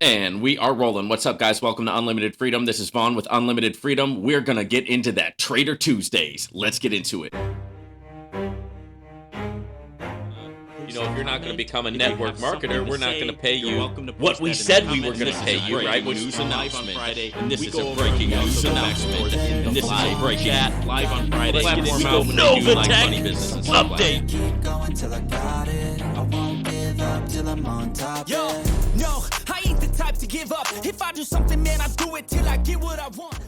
And we are rolling. What's up, guys? Welcome to Unlimited Freedom. This is Vaughn with Unlimited Freedom. We're going to get into that Trader Tuesdays. Let's get into it. You know, if you're not going to become a network marketer, we're not going to pay you what we said we were going to pay you, right? News announcement. And this is a breaking news announcement. And this is a break chat live on Friday. We go Nova Tech update. Keep going till I got it. I won't give up till I'm on top. Yo, no, I ain't the type to give up. If I do something, man, I do it till I get what I want.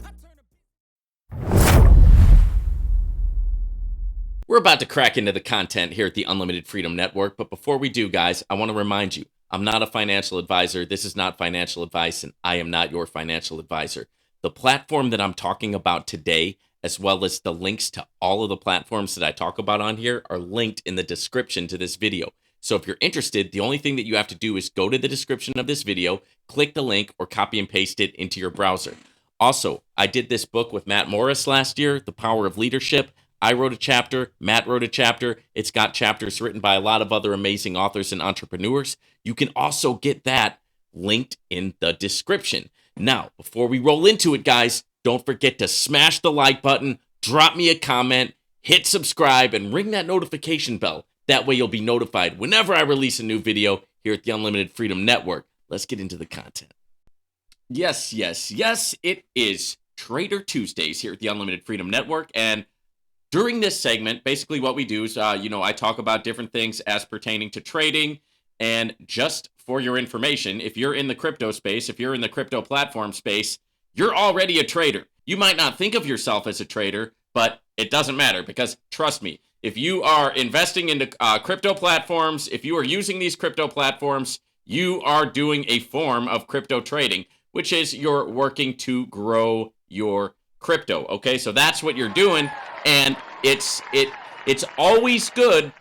We're about to crack into the content here at the Unlimited Freedom Network, but before we do, guys, I want to remind you, I'm not a financial advisor. This is not financial advice, and I am not your financial advisor. The platform that I'm talking about today, as well as the links to all of the platforms that I talk about on here, are linked in the description to this video. So if you're interested, the only thing that you have to do is go to the description of this video, click the link, or copy and paste it into your browser. Also, I did this book with Matt Morris last year, The Power of Leadership. I wrote a chapter, Matt wrote a chapter. It's got chapters written by a lot of other amazing authors and entrepreneurs. You can also get that linked in the description. Now, before we roll into it, guys, don't forget to smash the like button, drop me a comment, hit subscribe, and ring that notification bell. That way you'll be notified whenever I release a new video here at the Unlimited Freedom Network. Let's get into the content. Yes, it is Trader Tuesdays here at the Unlimited Freedom Network, and during this segment, basically what we do is, I talk about different things as pertaining to trading. And just for your information, if you're in the crypto space, if you're in the crypto platform space, you're already a trader. You might not think of yourself as a trader, but it doesn't matter because trust me, if you are investing into crypto platforms, if you are using these crypto platforms, you are doing a form of crypto trading, which is you're working to grow your crypto. Okay, so that's what you're doing. And it's always good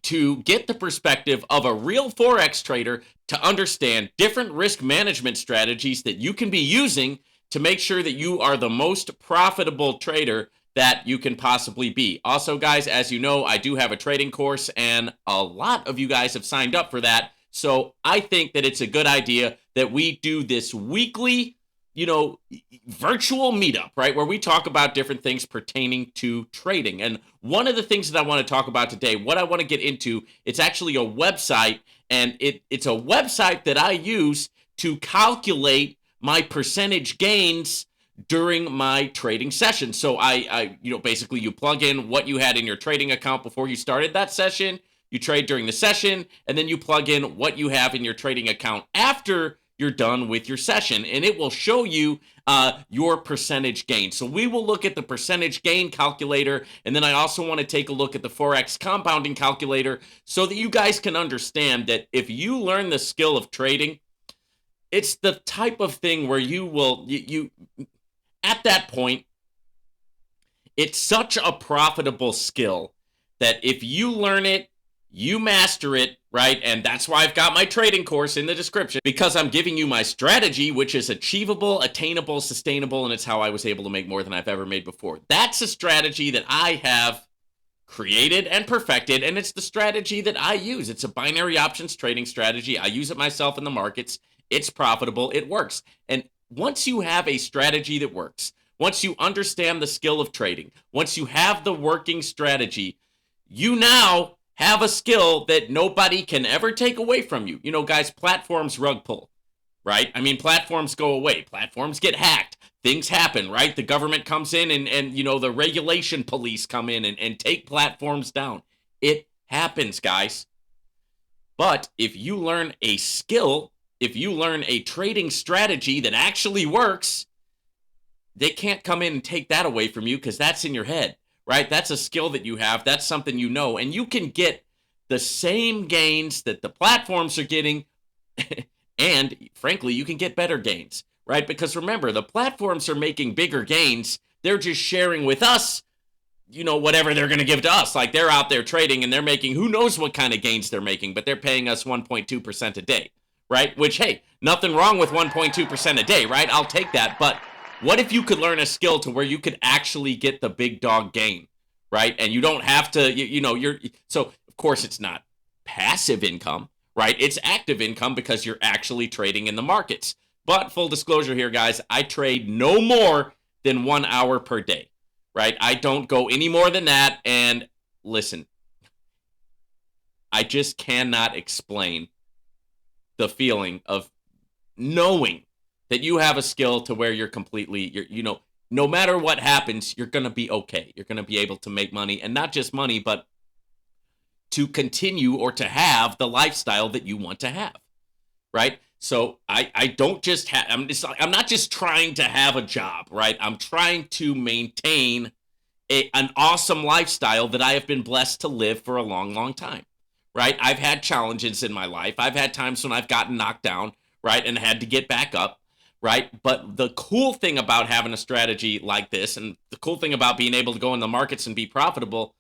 to get the perspective of a real Forex trader to understand different risk management strategies that you can be using to make sure that you are the most profitable trader that you can possibly be. Also, guys, as you know, I do have a trading course, and a lot of you guys have signed up for that. So I think that it's a good idea that we do this weekly virtual meetup, right? Where we talk about different things pertaining to trading. And one of the things that I want to talk about today, what I want to get into, it's actually a website, and it's a website that I use to calculate my percentage gains during my trading session. So I basically you plug in what you had in your trading account before you started that session, you trade during the session, and then you plug in what you have in your trading account after you're done with your session, and it will show you your percentage gain. So we will look at the percentage gain calculator, and then I also want to take a look at the Forex compounding calculator so that you guys can understand that if you learn the skill of trading, it's the type of thing where you at that point, it's such a profitable skill that if you learn it, you master it, right? And that's why I've got my trading course in the description, because I'm giving you my strategy, which is achievable, attainable, sustainable, and it's how I was able to make more than I've ever made before. That's a strategy that I have created and perfected, and it's the strategy that I use. It's a binary options trading strategy. I use it myself in the markets. It's profitable. It works. And once you have a strategy that works, once you understand the skill of trading, once you have the working strategy, you now have a skill that nobody can ever take away from you. You know, guys, platforms rug pull, right? I mean, platforms go away. Platforms get hacked. Things happen, right? The government comes in and the regulation police come in and take platforms down. It happens, guys. But if you learn a skill, if you learn a trading strategy that actually works, they can't come in and take that away from you because that's in your head. Right? That's a skill that you have. That's something you know. And you can get the same gains that the platforms are getting. And frankly, you can get better gains, right? Because remember, the platforms are making bigger gains. They're just sharing with us, whatever they're going to give to us. Like they're out there trading and they're making who knows what kind of gains they're making, but they're paying us 1.2% a day, right? Which, hey, nothing wrong with 1.2% a day, right? I'll take that. But what if you could learn a skill to where you could actually get the big dog gain, right? And you don't have to, so of course it's not passive income, right? It's active income because you're actually trading in the markets. But full disclosure here, guys, I trade no more than 1 hour per day, right? I don't go any more than that. And listen, I just cannot explain the feeling of knowing that you have a skill to where you're completely, no matter what happens, you're going to be okay. You're going to be able to make money, and not just money, but to continue or to have the lifestyle that you want to have, right? So I don't just have, I'm not just trying to have a job, right? I'm trying to maintain an awesome lifestyle that I have been blessed to live for a long, long time, right? I've had challenges in my life. I've had times when I've gotten knocked down, right, and had to get back up, right? But the cool thing about having a strategy like this, and the cool thing about being able to go in the markets and be profitable,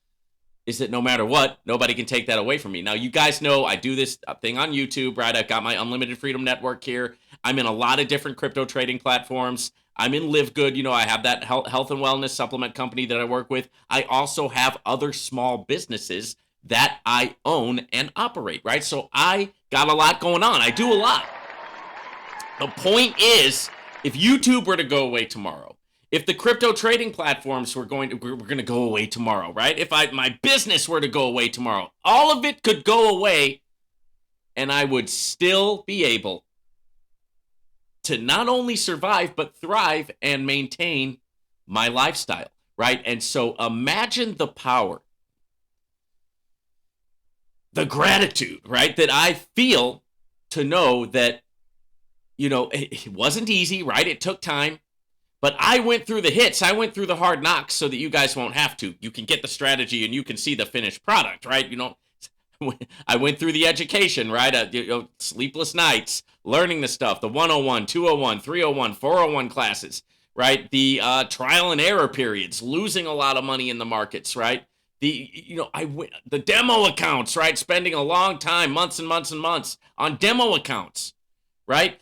is that no matter what, nobody can take that away from me. Now, you guys know I do this thing on YouTube, right? I've got my Unlimited Freedom Network here. I'm in a lot of different crypto trading platforms. I'm in Live Good. I have that health and wellness supplement company that I work with. I also have other small businesses that I own and operate, right? So I got a lot going on. I do a lot. The point is, if YouTube were to go away tomorrow, if the crypto trading platforms were going to go away tomorrow, right? If my business were to go away tomorrow, all of it could go away, and I would still be able to not only survive, but thrive and maintain my lifestyle, right? And so imagine the power, the gratitude, right, that I feel to know that, it wasn't easy, right? It took time. But I went through the hits. I went through the hard knocks so that you guys won't have to. You can get the strategy and you can see the finished product, right? I went through the education, right? Sleepless nights, learning the stuff, the 101, 201, 301, 401 classes, right? The trial and error periods, losing a lot of money in the markets, right? The demo accounts, right? Spending a long time, months and months and months on demo accounts, right?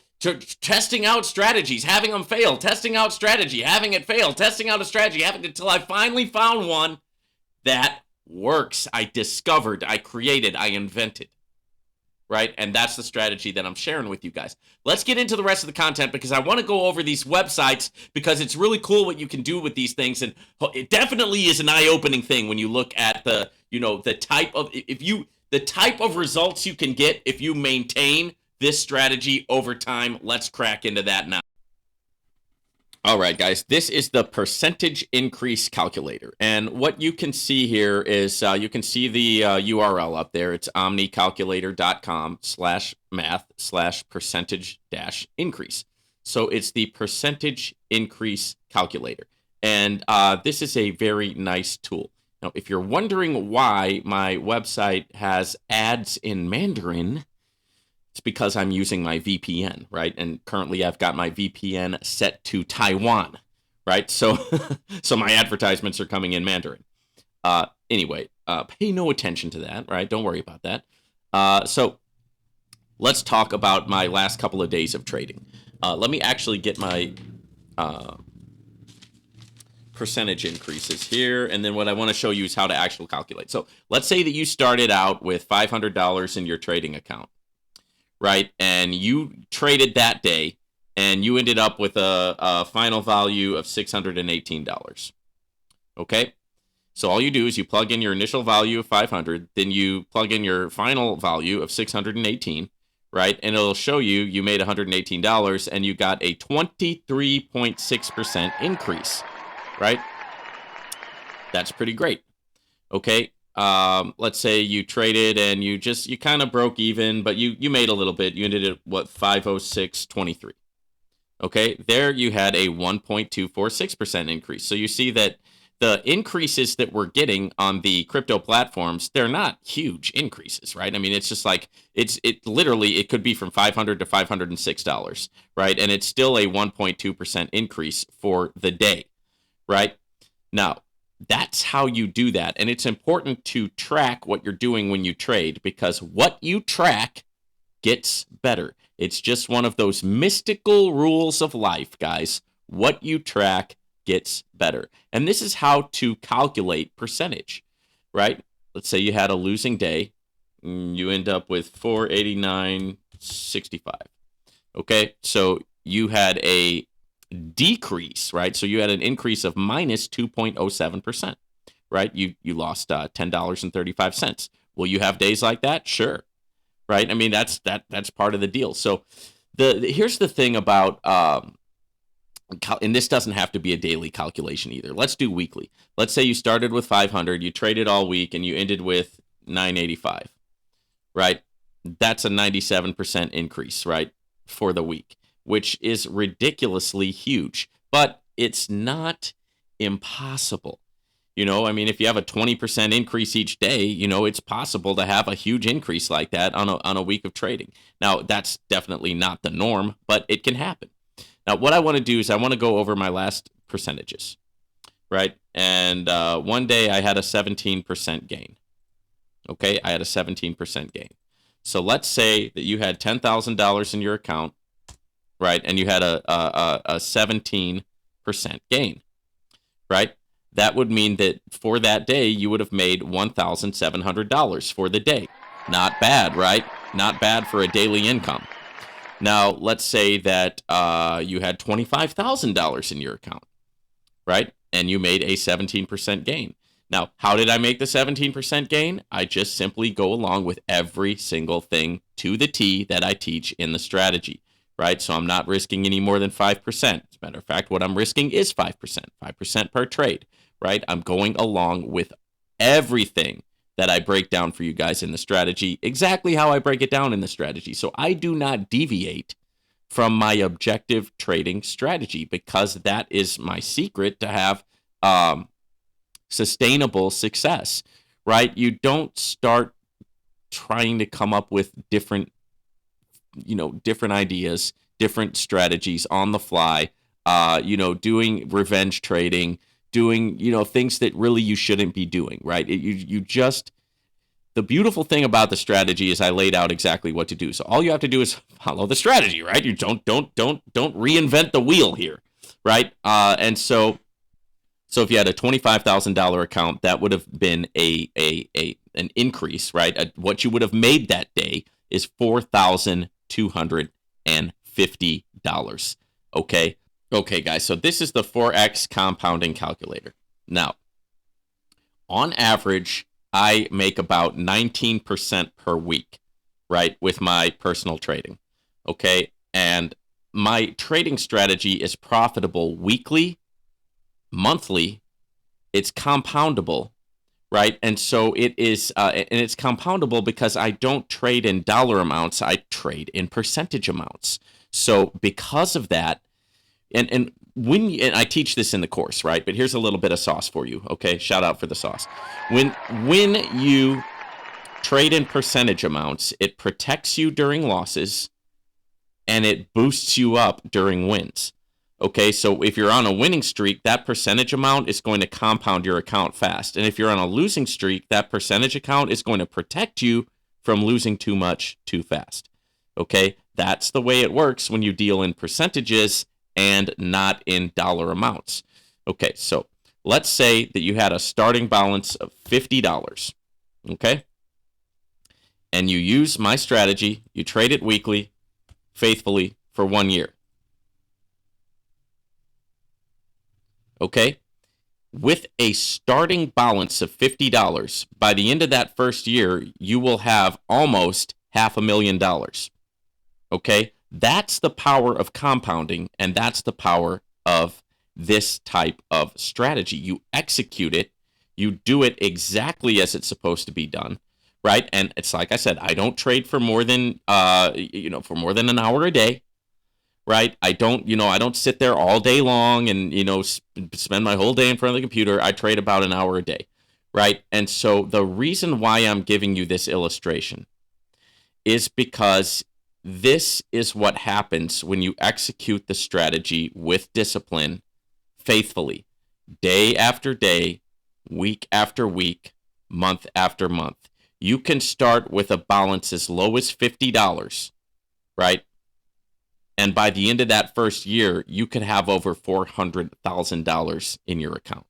Testing out strategies, having them fail, testing out strategy, having it fail, testing out a strategy, until I finally found one that works. I discovered, I created, I invented, right? And that's the strategy that I'm sharing with you guys. Let's get into the rest of the content because I want to go over these websites because it's really cool what you can do with these things. And it definitely is an eye-opening thing when you look at the type of results you can get if you maintain this strategy over time. Let's crack into that now. All right, guys, this is the percentage increase calculator. And what you can see here is you can see the URL up there. It's omnicalculator.com/math/percentage-increase. So it's the percentage increase calculator. And this is a very nice tool. Now, if you're wondering why my website has ads in Mandarin, it's because I'm using my VPN, right? And currently I've got my VPN set to Taiwan, right? So so my advertisements are coming in Mandarin. Anyway, pay no attention to that, right? Don't worry about that. So let's talk about my last couple of days of trading. Let me actually get my percentage increases here. And then what I want to show you is how to actually calculate. So let's say that you started out with $500 in your trading account, right? And you traded that day and you ended up with a final value of $618. Okay? So all you do is you plug in your initial value of 500, then you plug in your final value of 618, right? And it'll show you made $118 and you got a 23.6% increase, right? That's pretty great. Okay? Let's say you traded and you kind of broke even, but you made a little bit. You ended at 506.23. Okay, there you had a 1.246% increase. So you see that the increases that we're getting on the crypto platforms, they're not huge increases, right? I mean, it's just like it literally could be from $500 to $506, right? And it's still a 1.2% increase for the day, right? Now, that's how you do that. And it's important to track what you're doing when you trade because what you track gets better. It's just one of those mystical rules of life, guys. What you track gets better. And this is how to calculate percentage, right? Let's say you had a losing day. you end up with 489.65. Okay, so you had a decrease, right? So you had an increase of minus 2.07%, right? You lost $10.35. Will you have days like that? Sure, right? I mean, that's part of the deal. So here's the thing about and this doesn't have to be a daily calculation either. Let's do weekly. Let's say you started with 500, you traded all week, and you ended with 985, right? That's a 97% increase, right, for the week, which is ridiculously huge, but it's not impossible. I mean, if you have a 20% increase each day, it's possible to have a huge increase like that on a week of trading. Now, that's definitely not the norm, but it can happen. Now, what I want to do is I want to go over my last percentages, right? And one day I had a 17% gain. Okay, I had a 17% gain. So let's say that you had $10,000 in your account, right? And you had a 17% gain, right? That would mean that for that day, you would have made $1,700 for the day. Not bad, right? Not bad for a daily income. Now, let's say that you had $25,000 in your account, right? And you made a 17% gain. Now, how did I make the 17% gain? I just simply go along with every single thing to the T that I teach in the strategy, right? So I'm not risking any more than 5%. As a matter of fact, what I'm risking is 5%, 5% per trade, right? I'm going along with everything that I break down for you guys in the strategy, exactly how I break it down in the strategy. So I do not deviate from my objective trading strategy because that is my secret to have sustainable success, right? You don't start trying to come up with different ideas, different strategies on the fly, doing revenge trading, doing, things that really you shouldn't be doing, right? The beautiful thing about the strategy is I laid out exactly what to do. So all you have to do is follow the strategy, right? You don't reinvent the wheel here, right? And so if you had a $25,000 account, that would have been an increase, right? What you would have made that day is $4,250. Okay. Okay, guys, so this is the Forex compounding calculator. Now, on average, I make about 19% per week, right, with my personal trading, okay? And my trading strategy is profitable weekly, monthly, it's compoundable, right? And so it is, and it's compoundable because I don't trade in dollar amounts, I trade in percentage amounts. So because of that, and I teach this in the course, right? But here's a little bit of sauce for you, okay? Shout out for the sauce. When you trade in percentage amounts, it protects you during losses and it boosts you up during wins. Okay, so if you're on a winning streak, that percentage amount is going to compound your account fast. And if you're on a losing streak, that percentage account is going to protect you from losing too much too fast. Okay, that's the way it works when you deal in percentages and not in dollar amounts. Okay, so let's say that you had a starting balance of $50, okay? And you use my strategy, you trade it weekly, faithfully, for 1 year. Okay? With a starting balance of $50, by the end of that first year, you will have almost $500,000. Okay? That's the power of compounding, and that's the power of this type of strategy. You execute it, you do it exactly as it's supposed to be done, right? And it's like I said, I don't trade for more than an hour a day, right? I don't sit there all day long and spend my whole day in front of the computer. I trade about an hour a day, right? And so the reason why I'm giving you this illustration is because this is what happens when you execute the strategy with discipline, faithfully, day after day, week after week, month after month. You can start with a balance as low as $50, right? And by the end of that first year, you could have over $400,000 in your account.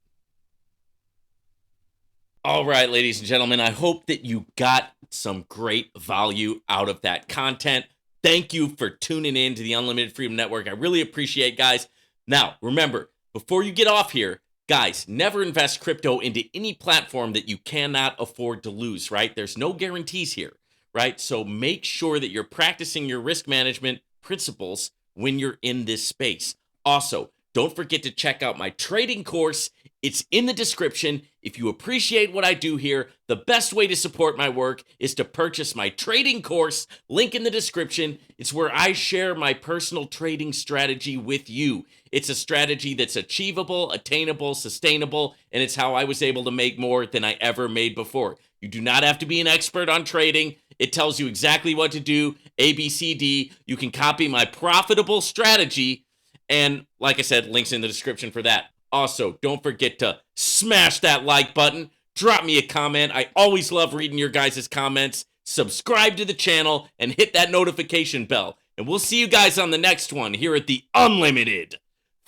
All right, ladies and gentlemen, I hope that you got some great value out of that content. Thank you for tuning in to the Unlimited Freedom Network. I really appreciate, guys. Now, remember, before you get off here, guys, never invest crypto into any platform that you cannot afford to lose, right? There's no guarantees here, right? So make sure that you're practicing your risk management principles when you're in this space. Also, don't forget to check out my trading course. It's in the description. If you appreciate what I do here, the best way to support my work is to purchase my trading course. Link in the description. It's where I share my personal trading strategy with you. It's a strategy that's achievable, attainable, sustainable, and it's how I was able to make more than I ever made before. You do not have to be an expert on trading. It tells you exactly what to do, A, B, C, D. You can copy my profitable strategy. And like I said, links in the description for that. Also, don't forget to smash that like button. Drop me a comment. I always love reading your guys' comments. Subscribe to the channel and hit that notification bell. And we'll see you guys on the next one here at the Unlimited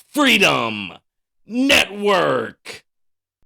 Freedom Network.